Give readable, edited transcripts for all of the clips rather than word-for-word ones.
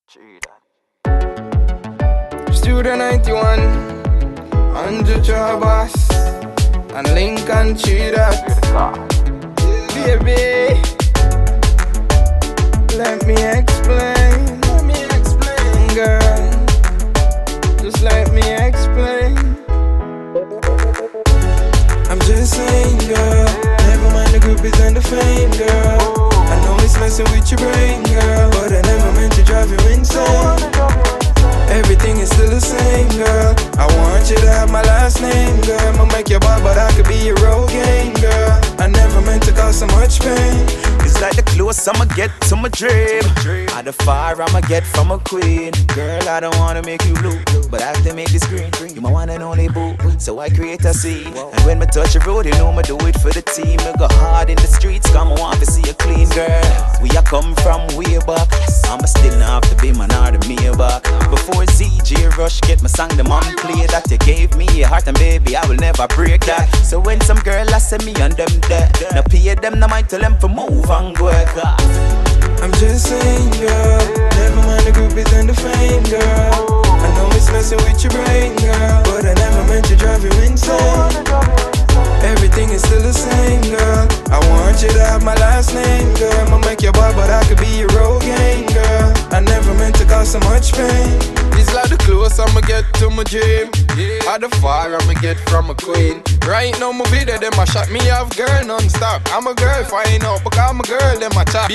Studio 91, Andrew Chabas, and Lincoln Cheetah. Baby, let me explain, girl. Just let me explain. I'm just saying, girl. Never mind the groupies and the fame, girl. I know it's messing with your brain, girl, but I never meant to drive you insane. Everything is still the same, girl. I want you to have my last name, girl. I'ma make you bad, but I could be your Rogaine, girl. I never meant to cause so much pain. It's like the close I'ma get to my dream, or the fire I'ma get from a queen. Girl, I don't wanna make you blue, but I have to make this green. You my one and only boo, so I create a scene. And when me touch the road, you know me do it for the team. Me go hard in the streets, come I want to see you clean, girl. We a come from way back, I'ma still not have to be man or the me back. Before ZJ Rush get my song, the mom play that you gave me a heart, and baby I will never break that. So when some girl I send me on them there, now pay them, now might tell them for move and go off. I'm just saying, girl. Never mind the groupies and the fame, girl. I know it's messing with your brain, girl, but I never meant to drive you insane. Everything is still the same, girl. I want you to have my last name, girl. I'ma make you bad, but I could be your Rogaine, girl. I never meant to cause so much pain. It's like the close I'ma get to my dream, or the fire I'ma get from a queen. Right now my video, them a shot me off, girl, non-stop. I'm a girl, find out, because I'm a girl, them a chat.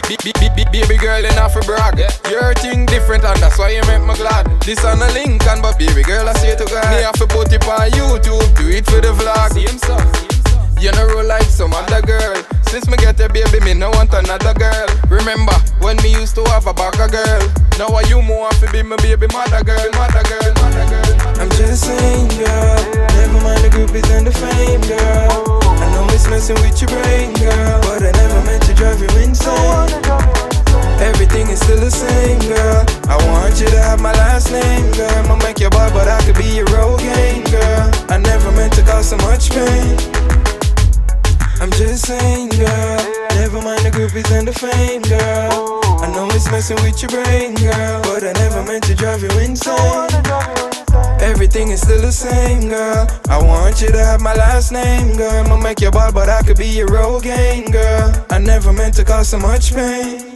Baby girl, then I for brag. Your thing different, and that's why you make me glad. This on a Lincoln, but baby girl, I say to God, me have to put it on YouTube, do it for the vlog. You know roll like some other girl. Since me get a baby, me no want another girl. Remember when me used to have a bag of girl. Now are you more to be my baby mother girl, mother girl, mother girl. I'm just saying, girl. Never mind the groupies and the fame, girl. I know it's messing with your brain, girl, but I never meant to drive you insane. Everything is still the same, girl. I want you to have my last name, girl. I'ma make you bad, but I could be your Rogaine, girl. I never meant to cause so much pain. I'm just saying, girl. Never mind the groupies and the fame, girl. I know it's messing with your brain, girl, but I never meant to drive you insane. Everything is still the same, girl. I want you to have my last name, girl. I'ma make you bad, but I could be your Rogaine, girl. I never meant to cause so much pain.